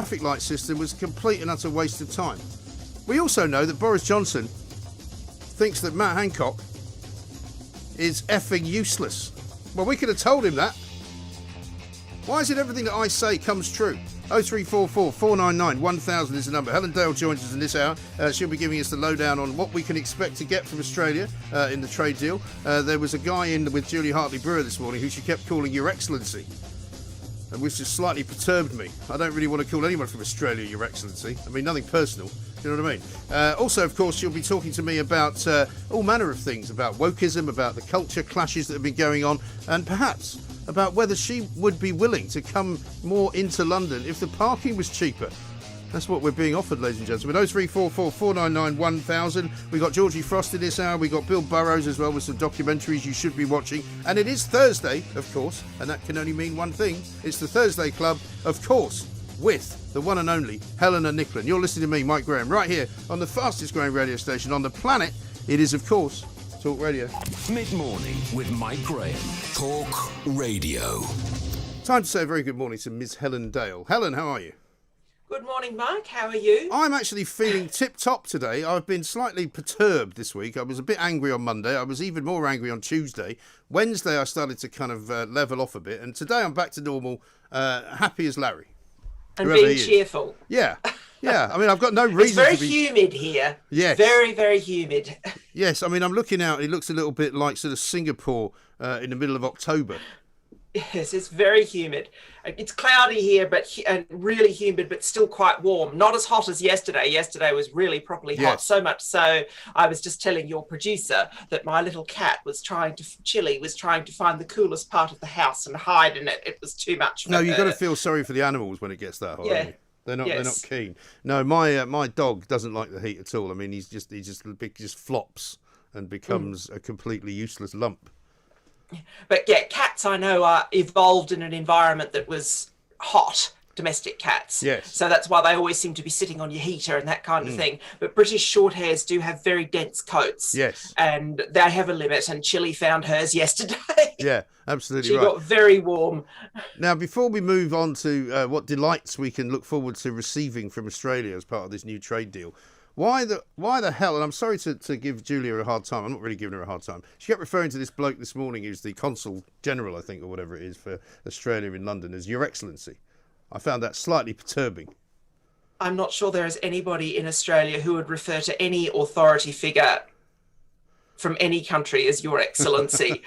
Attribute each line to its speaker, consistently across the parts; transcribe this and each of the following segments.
Speaker 1: traffic light system was a complete and utter waste of time. We also know that Boris Johnson thinks that Matt Hancock is effing useless. Well, we could have told him that. Why is it everything that I say comes true? 0344 499 1000 is the number. Helen Dale joins us in this hour. She'll be giving us the lowdown on what we can expect to get from Australia in the trade deal. There was a guy in with Julie Hartley-Brewer this morning who she kept calling Your Excellency, which just slightly perturbed me. I don't really want to call anyone from Australia Your Excellency. I mean, nothing personal. You know what I mean? Also, of course, she'll be talking to me about all manner of things, about wokeism, about the culture clashes that have been going on, and perhaps about whether she would be willing to come more into London if the parking was cheaper. That's what we're being offered, ladies and gentlemen. 0344 499 1000. We got Georgie Frost in this hour. We got Bill Burrows as well with some documentaries you should be watching. And it is Thursday, of course, and that can only mean one thing. It's the Thursday Club, of course, with the one and only Helen and Nicklin. You're listening to me, Mike Graham, right here on the fastest growing radio station on the planet. It is, of course, Talk Radio.
Speaker 2: Mid-morning with Mike Graham. Talk Radio.
Speaker 1: Time to say a very good morning to Ms. Helen Dale. Helen, how are you?
Speaker 3: Good morning, Mike. How are you?
Speaker 1: I'm actually feeling tip-top today. I've been slightly perturbed this week. I was a bit angry on Monday. I was even more angry on Tuesday. Wednesday, I started to kind of level off a bit. And today, I'm back to normal, happy as Larry.
Speaker 3: And being cheerful.
Speaker 1: Yeah. Yeah, I mean, I've got no reason
Speaker 3: to be... It's very humid here.
Speaker 1: Yes.
Speaker 3: Very, very humid.
Speaker 1: Yes, I mean, I'm looking out. It looks a little bit like sort of Singapore in the middle of October.
Speaker 3: Yes, it's very humid. It's cloudy here, but really humid, but still quite warm. Not as hot as yesterday. Yesterday was really properly hot. Yes. So much so, I was just telling your producer that my little cat Chili was trying to find the coolest part of the house and hide in it. It was too much for her.
Speaker 1: You've got to feel sorry for the animals when it gets that hot. Yeah. They're not keen. No, my dog doesn't like the heat at all. I mean, he just flops and becomes a completely useless lump.
Speaker 3: But yeah, cats I know are evolved in an environment that was hot, domestic cats.
Speaker 1: Yes.
Speaker 3: So that's why they always seem to be sitting on your heater and that kind of thing. But British short hairs do have very dense coats.
Speaker 1: Yes.
Speaker 3: And they have a limit, and Chili found hers yesterday.
Speaker 1: Yeah, absolutely
Speaker 3: she
Speaker 1: right.
Speaker 3: got very warm.
Speaker 1: Now, before we move on to what delights we can look forward to receiving from Australia as part of this new trade deal, why the hell, and I'm sorry to give Julia a hard time, I'm not really giving her a hard time. She kept referring to this bloke this morning who's the Consul General, I think, or whatever it is, for Australia in London as Your Excellency. I found that slightly perturbing.
Speaker 3: I'm not sure there is anybody in Australia who would refer to any authority figure from any country as Your Excellency.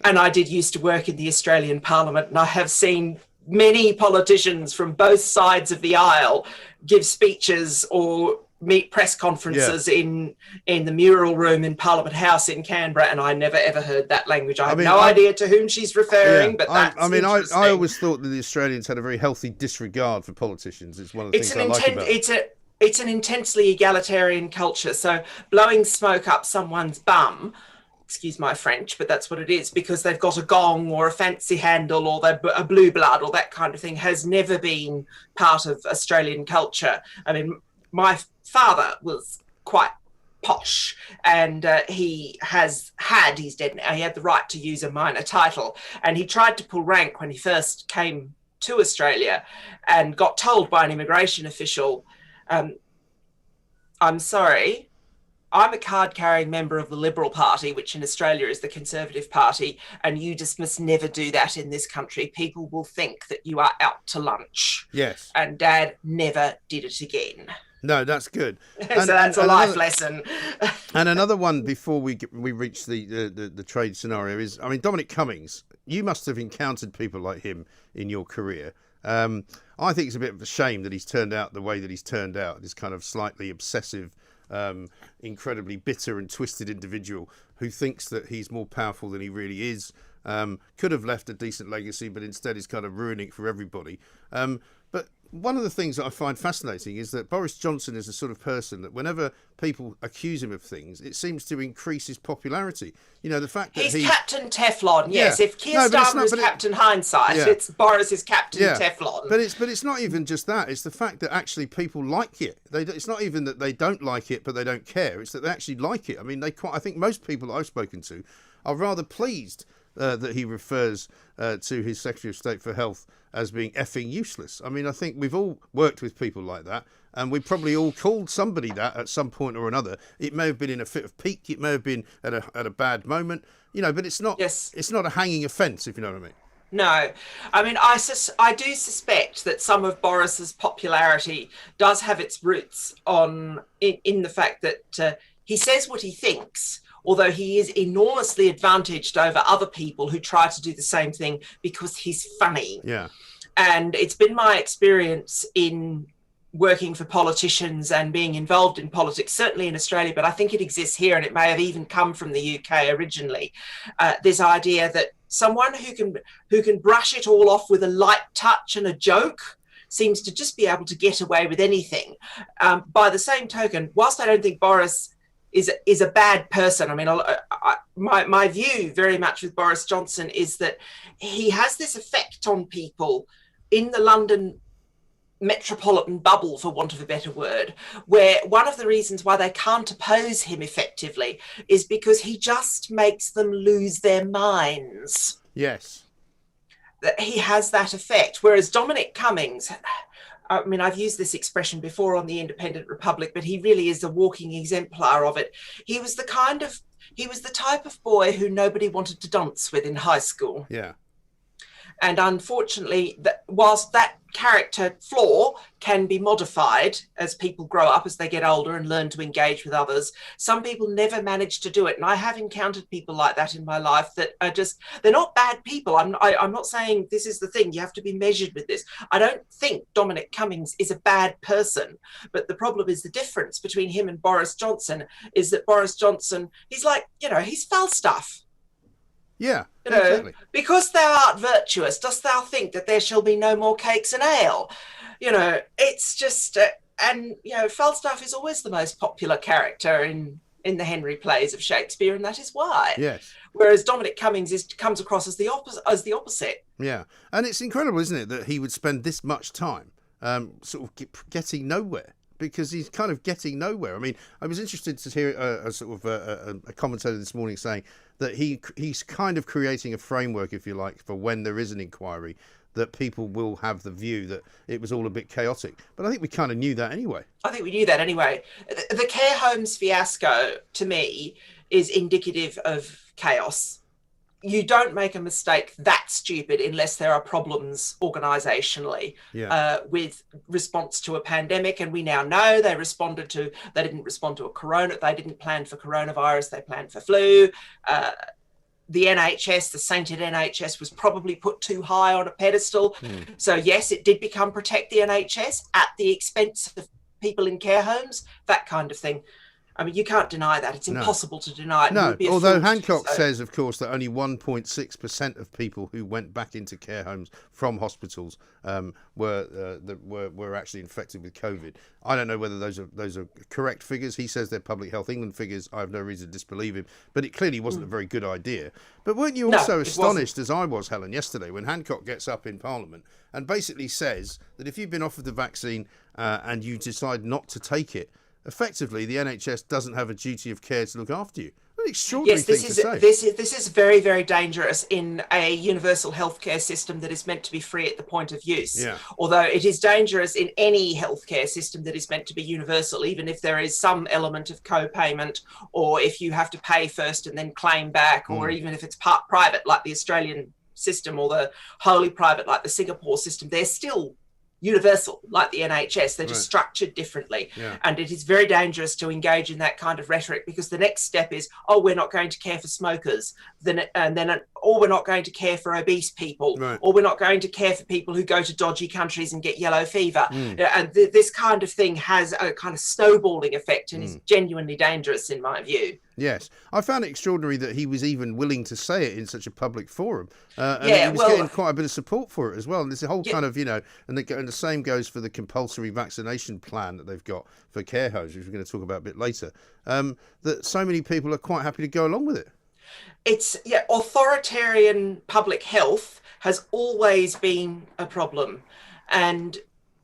Speaker 3: And I did used to work in the Australian Parliament, and I have seen many politicians from both sides of the aisle give speeches or meet press conferences in the mural room in Parliament House in Canberra, and I never ever heard that language. I have no idea to whom she's referring, but that's interesting.
Speaker 1: I always thought that the Australians had a very healthy disregard for politicians. It's one of the things I like about it.
Speaker 3: It's an intensely egalitarian culture, so blowing smoke up someone's bum, excuse my French, but that's what it is, because they've got a gong or a fancy handle or they're a blue blood or that kind of thing, has never been part of Australian culture. I mean, my father was quite posh, and he's dead now. He had the right to use a minor title, and he tried to pull rank when he first came to Australia and got told by an immigration official, I'm sorry, I'm a card-carrying member of the Liberal Party, which in Australia is the Conservative Party, and you just must never do that in this country. People will think that you are out to lunch.
Speaker 1: Yes.
Speaker 3: And Dad never did it again.
Speaker 1: No, that's good.
Speaker 3: So that's a life lesson.
Speaker 1: And another one before we reach the trade scenario is, I mean, Dominic Cummings, you must have encountered people like him in your career. I think it's a bit of a shame that he's turned out the way that he's turned out, this kind of slightly obsessive, incredibly bitter and twisted individual who thinks that he's more powerful than he really is. Could have left a decent legacy, but instead is kind of ruining it for everybody. But one of the things that I find fascinating is that Boris Johnson is the sort of person that whenever people accuse him of things, it seems to increase his popularity. You know, the fact that
Speaker 3: he's Captain Teflon. Yes, if Keir Starmer was Captain Hindsight, it's Boris is Captain Teflon.
Speaker 1: But it's not even just that. It's the fact that actually people like it. It's not even that they don't like it, but they don't care. It's that they actually like it. I mean, I think most people that I've spoken to are rather pleased that he refers to his Secretary of State for Health as being effing useless. I mean, I think we've all worked with people like that, and we probably all called somebody that at some point or another. It may have been in a fit of pique, it may have been at a bad moment, but it's not.
Speaker 3: Yes.
Speaker 1: It's not a hanging offence, if you know what I mean.
Speaker 3: No, I mean, I do suspect that some of Boris's popularity does have its roots in the fact that he says what he thinks, although he is enormously advantaged over other people who try to do the same thing because he's funny.
Speaker 1: Yeah.
Speaker 3: And it's been my experience in working for politicians and being involved in politics, certainly in Australia, but I think it exists here, and it may have even come from the UK originally. This idea that someone who can brush it all off with a light touch and a joke seems to just be able to get away with anything. By the same token, whilst I don't think Boris is a bad person, I mean, my view very much with Boris Johnson is that he has this effect on people in the London metropolitan bubble, for want of a better word, where one of the reasons why they can't oppose him effectively is because he just makes them lose their minds.
Speaker 1: Yes.
Speaker 3: That he has that effect. Whereas Dominic Cummings, I mean, I've used this expression before on the Independent Republic, but he really is a walking exemplar of it. He was the type of boy who nobody wanted to dance with in high school.
Speaker 1: Yeah.
Speaker 3: And unfortunately, whilst that character flaw can be modified as people grow up, as they get older and learn to engage with others, some people never manage to do it. And I have encountered people like that in my life that are they're not bad people. I'm not saying this is the thing. You have to be measured with this. I don't think Dominic Cummings is a bad person. But the problem is the difference between him and Boris Johnson is that Boris Johnson, he's like, he's Falstaff.
Speaker 1: Yeah, exactly.
Speaker 3: Because thou art virtuous, dost thou think that there shall be no more cakes and ale? It's just, Falstaff is always the most popular character in the Henry plays of Shakespeare, and that is why.
Speaker 1: Yes.
Speaker 3: Whereas Dominic Cummings comes across as the opposite.
Speaker 1: Yeah, and it's incredible, isn't it, that he would spend this much time sort of getting nowhere. Because he's kind of getting nowhere. I mean, I was interested to hear a commentator this morning saying that he's kind of creating a framework, if you like, for when there is an inquiry, that people will have the view that it was all a bit chaotic. But I think we kind of knew that anyway. The care homes fiasco, to me, is indicative of chaos. You don't make a mistake that stupid unless there are problems organisationally with response to a pandemic. And we now know they didn't respond to they didn't plan for coronavirus, they planned for flu. The NHS, the sainted NHS, was probably put too high on a pedestal. So yes, it did become protect the NHS at the expense of people in care homes, that kind of thing. I mean, you can't deny that. It's impossible to deny it. No, although Hancock says, of course, that only 1.6% of people who went back into care homes from hospitals were actually infected with COVID. I don't know whether those are correct figures. He says they're Public Health England figures. I have no reason to disbelieve him, but it clearly wasn't a very good idea. But weren't you also astonished, as I was, Helen, yesterday, when Hancock gets up in Parliament and basically says that if you've been offered the vaccine and you decide not to take it, effectively, the NHS doesn't have a duty of care to look after you. An extraordinary thing to say.
Speaker 3: This is very, very dangerous in a universal healthcare system that is meant to be free at the point of use.
Speaker 1: Yeah.
Speaker 3: Although it is dangerous in any healthcare system that is meant to be universal, even if there is some element of co-payment, or if you have to pay first and then claim back, or even if it's part private like the Australian system, or the wholly private like the Singapore system. They're still universal like the NHS. They're just structured differently. And it is very dangerous to engage in that kind of rhetoric, because the next step is, we're not going to care for smokers, or we're not going to care for obese people, or we're not going to care for people who go to dodgy countries and get yellow fever. And this kind of thing has a kind of snowballing effect and is genuinely dangerous in my view.
Speaker 1: Yes, I found it extraordinary that he was even willing to say it in such a public forum, and he was getting quite a bit of support for it as well. And there's a whole kind of, and the same goes for the compulsory vaccination plan that they've got for care homes, which we're going to talk about a bit later. That so many people are quite happy to go along with it.
Speaker 3: It's authoritarian public health has always been a problem, and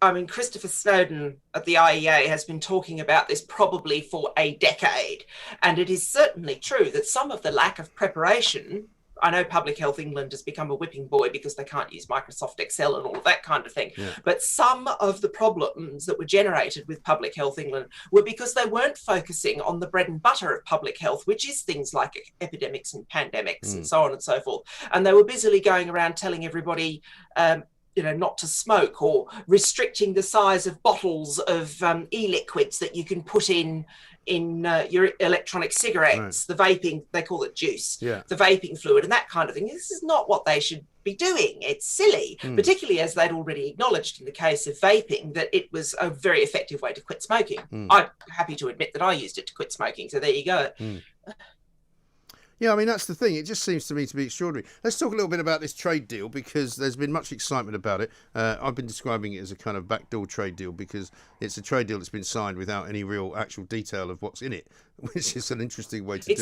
Speaker 3: I mean, Christopher Snowdon at the IEA has been talking about this probably for a decade. And it is certainly true that some of the lack of preparation I know Public Health England has become a whipping boy because they can't use Microsoft Excel and all of that kind of thing.
Speaker 1: Yeah.
Speaker 3: But some of the problems that were generated with Public Health England were because they weren't focusing on the bread and butter of public health, which is things like epidemics and pandemics and so on and so forth. And they were busily going around telling everybody, not to smoke, or restricting the size of bottles of e-liquids that you can put in your electronic cigarettes, the vaping, they call it juice, the vaping fluid and that kind of thing. This is not what they should be doing. It's silly, particularly as they'd already acknowledged in the case of vaping that it was a very effective way to quit smoking. I'm happy to admit that I used it to quit smoking. So there you go.
Speaker 1: Yeah, I mean, that's the thing. It just seems to me to be extraordinary. Let's talk a little bit about this trade deal, because there's been much excitement about it. I've been describing it as a kind of backdoor trade deal because it's a trade deal that's been signed without any real actual detail of what's in it, which is an interesting way to do it.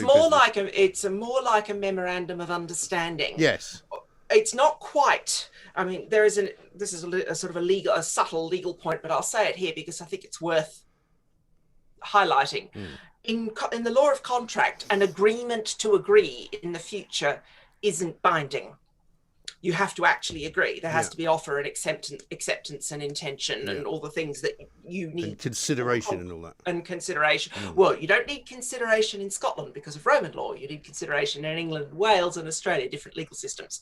Speaker 3: It's more like a memorandum of understanding.
Speaker 1: Yes.
Speaker 3: It's not quite. I mean, this is a sort of a subtle legal point, but I'll say it here because I think it's worth highlighting. In the law of contract, an agreement to agree in the future isn't binding. You have to actually agree. There has to be offer and acceptance and intention and all the things that you need. And
Speaker 1: consideration and all that.
Speaker 3: And consideration. Well, you don't need consideration in Scotland because of Roman law. You need consideration in England, Wales and Australia, different legal systems.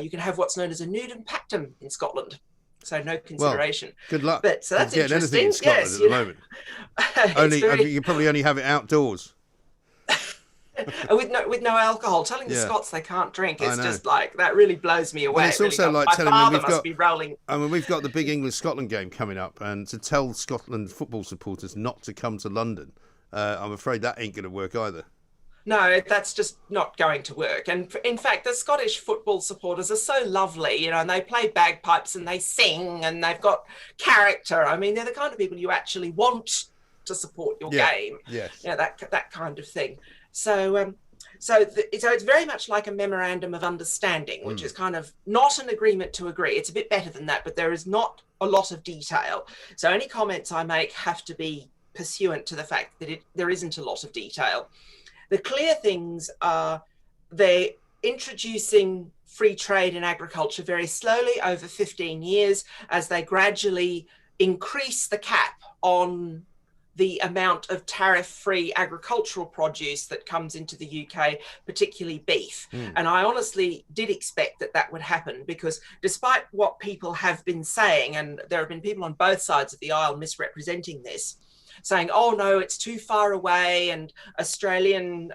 Speaker 3: You can have what's known as a nudum pactum in Scotland. So no consideration.
Speaker 1: Well, good luck.
Speaker 3: But so that's interesting.
Speaker 1: Anything in Scotland at the moment. You probably only have it outdoors.
Speaker 3: with no alcohol. Telling the Scots they can't drink, it's just like, that really blows me away.
Speaker 1: Well, it's also like telling them we've got the big England-Scotland game coming up, and to tell Scotland football supporters not to come to London, I'm afraid that ain't going to work either.
Speaker 3: No, that's just not going to work. And in fact, the Scottish football supporters are so lovely, and they play bagpipes and they sing and they've got character. I mean, they're the kind of people you actually want to support your game.
Speaker 1: Yes.
Speaker 3: That kind of thing. So it's very much like a memorandum of understanding, which is kind of not an agreement to agree. It's a bit better than that, but there is not a lot of detail. So any comments I make have to be pursuant to the fact that there isn't a lot of detail. The clear things are they're introducing free trade in agriculture very slowly over 15 years as they gradually increase the cap on the amount of tariff-free agricultural produce that comes into the UK, particularly beef. And I honestly did expect that would happen, because despite what people have been saying, and there have been people on both sides of the aisle misrepresenting this, saying, oh no, it's too far away and Australian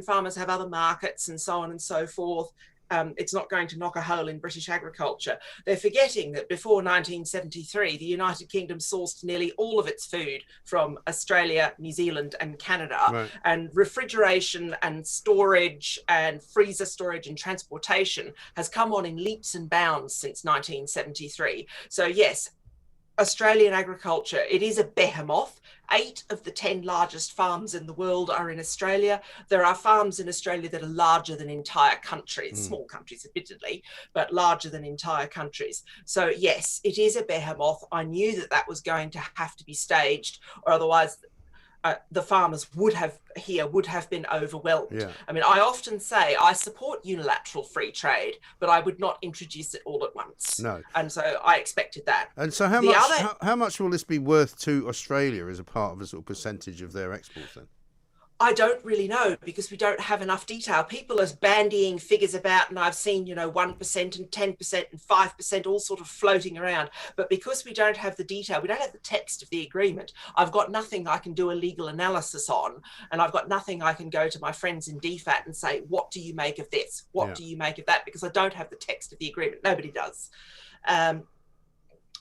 Speaker 3: farmers have other markets and so on and so forth. It's not going to knock a hole in British agriculture. They're forgetting that before 1973, the United Kingdom sourced nearly all of its food from Australia, New Zealand and Canada.
Speaker 1: Right.
Speaker 3: And refrigeration and storage and freezer storage and transportation has come on in leaps and bounds since 1973. So yes, Australian agriculture, it is a behemoth. 8 of the 10 largest farms in the world are in Australia. There are farms in Australia that are larger than entire countries, small countries admittedly, but larger than entire countries. So yes, it is a behemoth. I knew that was going to have to be staged, or otherwise the farmers would have been overwhelmed.
Speaker 1: Yeah.
Speaker 3: I mean, I often say I support unilateral free trade, but I would not introduce it all at once.
Speaker 1: No.
Speaker 3: And so I expected that.
Speaker 1: And so how much will this be worth to Australia as a part of a sort of percentage of their exports then?
Speaker 3: I don't really know, because we don't have enough detail. People are bandying figures about, and I've seen, 1% and 10% and 5% all sort of floating around. But because we don't have the detail, we don't have the text of the agreement, I've got nothing I can do a legal analysis on, and I've got nothing I can go to my friends in DFAT and say, what do you make of this? What do you make of that? Because I don't have the text of the agreement. Nobody does.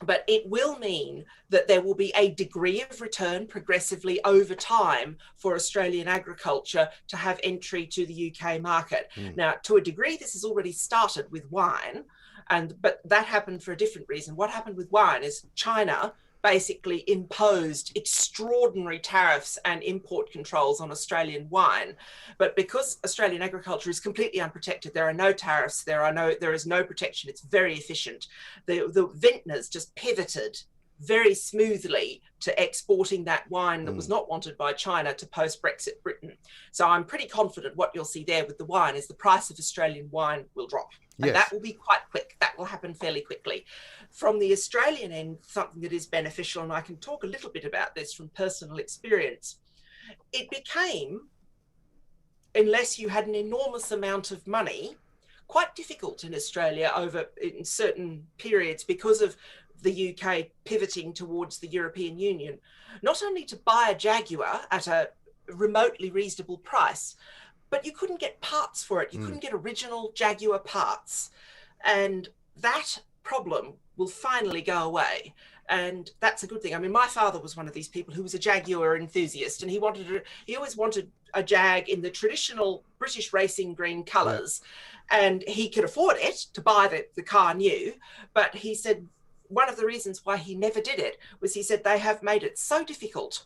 Speaker 3: But it will mean that there will be a degree of return progressively over time for Australian agriculture to have entry to the UK market. Now, to a degree, this has already started with wine, but that happened for a different reason. What happened with wine is China basically imposed extraordinary tariffs and import controls on Australian wine. But because Australian agriculture is completely unprotected, there are no tariffs, there is no protection, it's very efficient. The vintners just pivoted very smoothly to exporting that wine that was not wanted by China to post-Brexit Britain. So I'm pretty confident what you'll see there with the wine is the price of Australian wine will drop. And that will be quite quick. That will happen fairly quickly. From the Australian end, something that is beneficial, and I can talk a little bit about this from personal experience, it became, unless you had an enormous amount of money, quite difficult in Australia in certain periods because of the UK pivoting towards the European Union, not only to buy a Jaguar at a remotely reasonable price, but you couldn't get parts for it. You couldn't get original Jaguar parts. And that problem will finally go away. And that's a good thing. I mean, my father was one of these people who was a Jaguar enthusiast, and he always wanted a Jag in the traditional British racing green colours. And he could afford it to buy the car new. But he said one of the reasons why he never did it was he said they have made it so difficult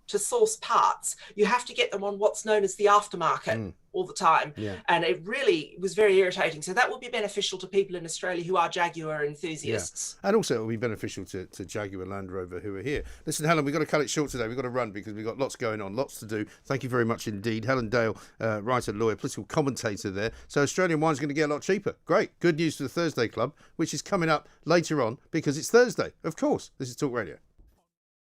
Speaker 3: to source parts. You have to get them on what's known as the aftermarket all the time. And it really was very irritating. So that will be beneficial to people in Australia who are Jaguar enthusiasts.
Speaker 1: And also it will be beneficial to Jaguar Land Rover who are here. Listen, Helen, we've got to cut it short today. We've got to run because we've got lots going on, lots to do. Thank you very much indeed. Helen Dale, writer, lawyer, political commentator there. So Australian wine's going to get a lot cheaper. Great. Good news for the Thursday Club, which is coming up later on because it's Thursday. Of course, this is Talk Radio.